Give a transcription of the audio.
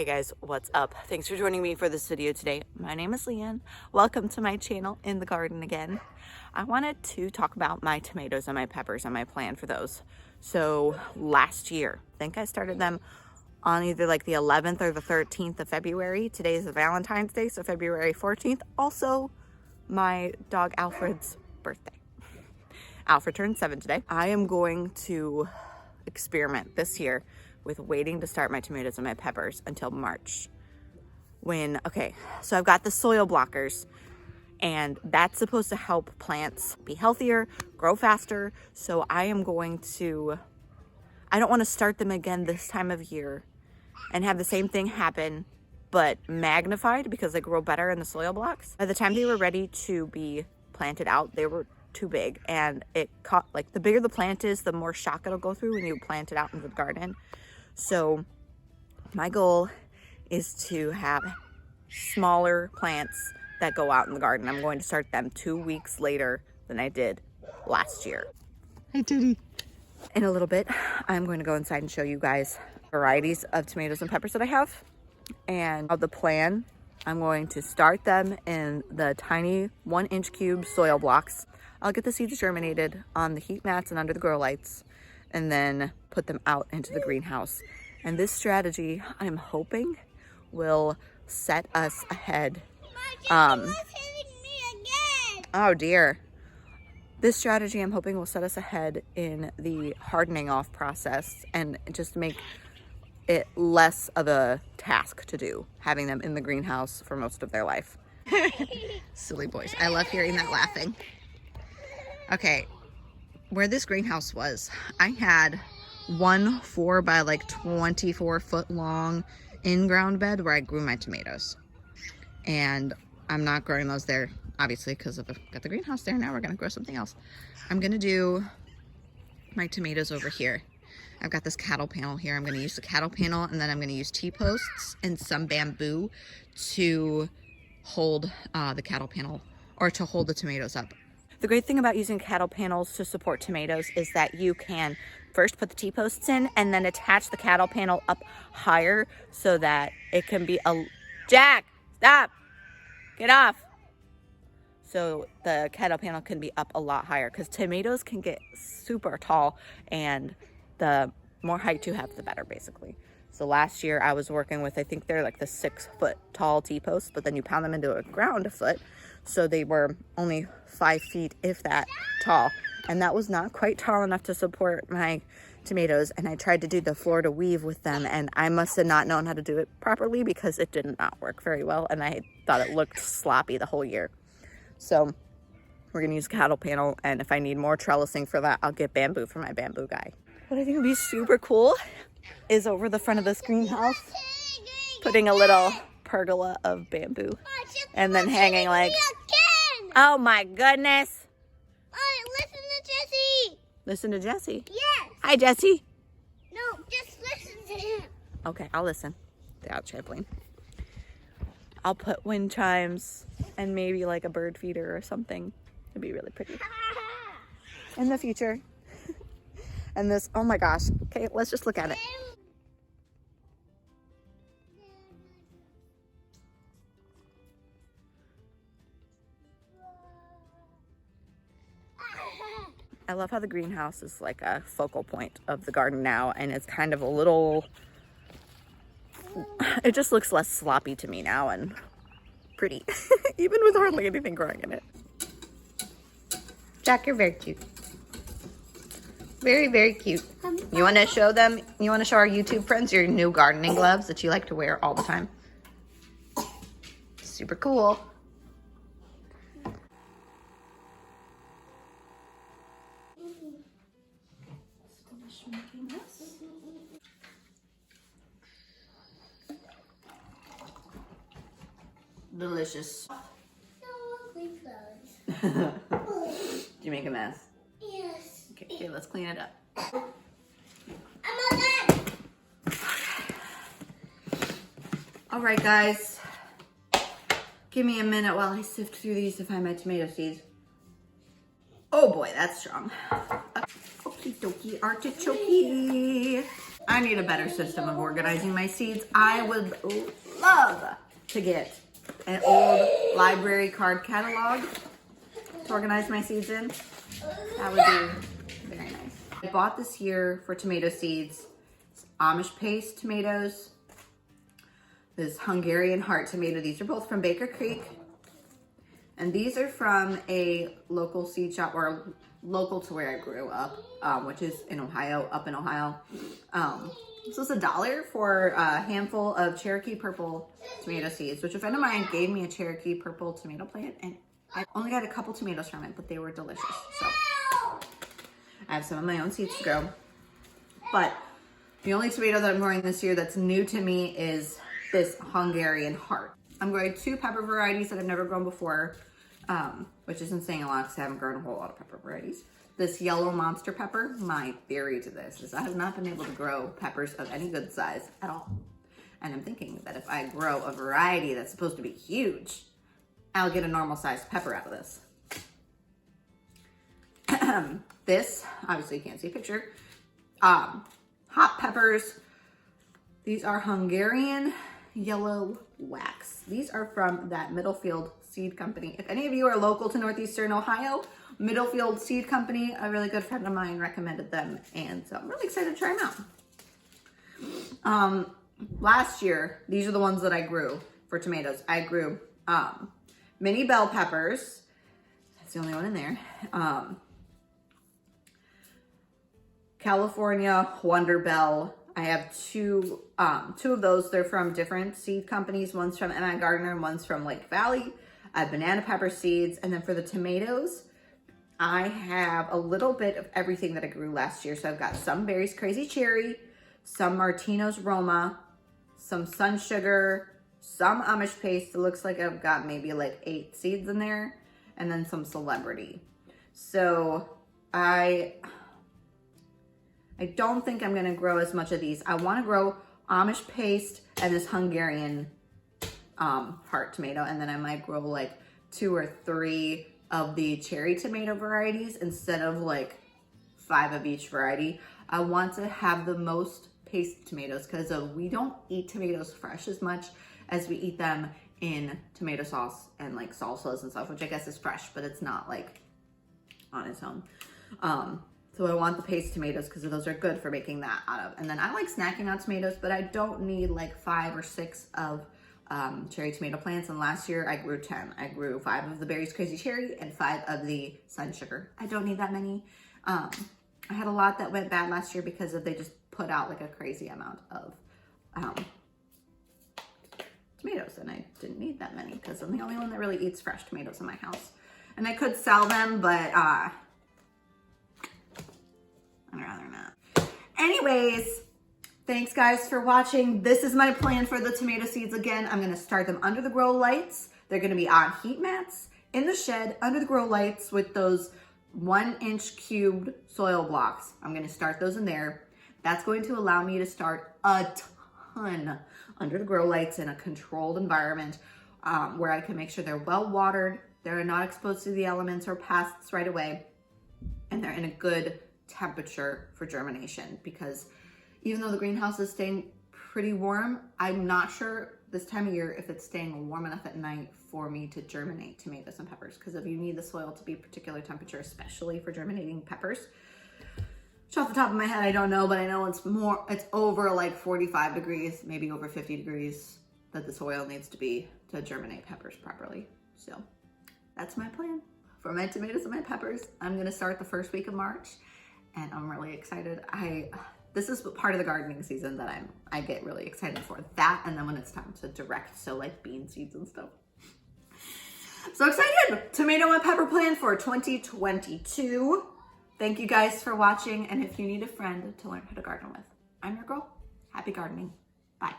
Hey guys, what's up? Thanks for joining me for this video today. My name is Leanne. Welcome to my channel in the garden again. I wanted to talk about my tomatoes and my peppers and my plan for those. So last year, I think I started them on either like the 11th or the 13th of February. Today is Valentine's Day, so February 14th. Also, my dog Alfred's birthday. Alfred turned 7 today. I am going to experiment this year with waiting to start my tomatoes and my peppers until March. So I've got the soil blockers, and that's supposed to help plants be healthier, grow faster. So I don't want to start them again this time of year and have the same thing happen, but magnified because they grow better in the soil blocks. By the time they were ready to be planted out, they were too big, and it caught, like, the bigger the plant is, the more shock it'll go through when you plant it out into the garden. So my goal is to have smaller plants that go out in the garden. I'm going to start them 2 weeks later than I did last year. Hi, Titty. In a little bit, I'm going to go inside and show you guys varieties of tomatoes and peppers that I have. And the plan, I'm going to start them in the tiny 1-inch cube soil blocks. I'll get the seeds germinated on the heat mats and under the grow lights, and then put them out into the greenhouse. And this strategy, I'm hoping, will set us ahead. Hitting me again. Oh dear. This strategy, I'm hoping, will set us ahead in the hardening off process and just make it less of a task to do, having them in the greenhouse for most of their life. Silly boys. I love hearing that laughing. Okay, where this greenhouse was, I had one 4 by like 24 foot long in-ground bed where I grew my tomatoes. And I'm not growing those there, obviously, because I've got the greenhouse there. Now we're gonna grow something else. I'm gonna do my tomatoes over here. I've got this cattle panel here. I'm gonna use the cattle panel, and then I'm gonna use T-posts and some bamboo to hold the cattle panel, or to hold the tomatoes up. The great thing about using cattle panels to support tomatoes is that you can first put the T-posts in and then attach the cattle panel up higher so that it can be Jack, stop! Get off! So the cattle panel can be up a lot higher, because tomatoes can get super tall, and the more height you have, the better, basically. So last year I was working with, I think they're like the 6 foot tall T-posts, but then you pound them into the ground a foot. So they were only 5 feet, if that, tall. And that was not quite tall enough to support my tomatoes. And I tried to do the Florida weave with them, and I must have not known how to do it properly, because it did not work very well. And I thought it looked sloppy the whole year. So we're gonna use cattle panel. And if I need more trellising for that, I'll get bamboo from my bamboo guy. What I think would be super cool is over the front of this greenhouse, putting a little pergola of bamboo, and then hanging like, oh my goodness. Listen to Jesse. Listen to Jesse? Yes. Hi, Jesse. No, just listen to him. Okay, I'll listen. Out trampoline. I'll put wind chimes and maybe like a bird feeder or something. It'd be really pretty in the future. And this, oh my gosh. Okay, let's just look at it. I love how the greenhouse is like a focal point of the garden now, and it's kind of a little, it just looks less sloppy to me now and pretty, even with hardly anything growing in it. Jack, you're very cute. Very, very cute. You want to show them, you want to show our YouTube friends your new gardening gloves that you like to wear all the time? Super cool. Delicious. Did you make a mess? Yes. Okay, let's clean it up. I'm all done. All right, guys. Give me a minute while I sift through these to find my tomato seeds. Oh boy, that's strong. Okie dokie, artichoke. I need a better system of organizing my seeds. I would love to get an old library card catalog to organize my seeds in. That would be very nice. I bought this year for tomato seeds, Amish paste tomatoes, this Hungarian heart tomato. These are both from Baker Creek. And these are from a local seed shop, or local to where I grew up, which is in Ohio, up in Ohio. This was $1 for a handful of Cherokee purple tomato seeds, which a friend of mine gave me a Cherokee purple tomato plant, and I only got a couple tomatoes from it, but they were delicious. So I have some of my own seeds to grow. But the only tomato that I'm growing this year that's new to me is this Hungarian heart. I'm growing 2 pepper varieties that I've never grown before, which isn't saying a lot because I haven't grown a whole lot of pepper varieties. This yellow monster pepper, my theory to this is I have not been able to grow peppers of any good size at all. And I'm thinking that if I grow a variety that's supposed to be huge, I'll get a normal sized pepper out of this. This, obviously you can't see a picture, hot peppers. These are Hungarian yellow wax. These are from that Middlefield Seed Company. If any of you are local to Northeastern Ohio, Middlefield Seed Company, a really good friend of mine recommended them, and so I'm really excited to try them out. Last year, these are the ones that I grew for tomatoes. I grew mini bell peppers. That's the only one in there. California Wonder Bell. I have two of those. They're from different seed companies. One's from M.I. Gardner and one's from Lake Valley. I have banana pepper seeds. And then for the tomatoes, I have a little bit of everything that I grew last year. So I've got some Berry's Crazy Cherry, some Martino's Roma, some Sun Sugar, some Amish Paste. It looks like I've got maybe like 8 seeds in there, and then some Celebrity. So I don't think I'm gonna grow as much of these. I wanna grow Amish Paste and this Hungarian heart tomato, and then I might grow like 2 or 3 of the cherry tomato varieties instead of like 5 of each variety. I want to have the most paste tomatoes because we don't eat tomatoes fresh as much as we eat them in tomato sauce and like salsas and stuff, which I guess is fresh, but it's not like on its own. So I want the paste tomatoes because those are good for making that out of. And then I like snacking on tomatoes, but I don't need like 5 or 6 of cherry tomato plants. And last year I grew 10. I grew 5 of the Berry's Crazy Cherry and 5 of the Sun Sugar. I don't need that many. I had a lot that went bad last year because they just put out like a crazy amount of tomatoes, and I didn't need that many because I'm the only one that really eats fresh tomatoes in my house. And I could sell them, but I'd rather not. Anyways, thanks guys for watching. This is my plan for the tomato seeds. Again, I'm gonna start them under the grow lights. They're gonna be on heat mats in the shed under the grow lights with those 1-inch cubed soil blocks. I'm gonna start those in there. That's going to allow me to start a ton under the grow lights in a controlled environment where I can make sure they're well watered, they're not exposed to the elements or pests right away, and they're in a good temperature for germination. Because even though the greenhouse is staying pretty warm, I'm not sure this time of year if it's staying warm enough at night for me to germinate tomatoes and peppers, because if you need the soil to be a particular temperature, especially for germinating peppers. Which off the top of my head, I don't know, but I know it's over like 45 degrees, maybe over 50 degrees that the soil needs to be to germinate peppers properly. So that's my plan for my tomatoes and my peppers. I'm gonna start the first week of March, and I'm really excited. This is part of the gardening season that I get really excited for. That, and then when it's time to direct sow like bean seeds and stuff. So excited! Tomato and pepper plan for 2022. Thank you guys for watching, and if you need a friend to learn how to garden with, I'm your girl. Happy gardening. Bye.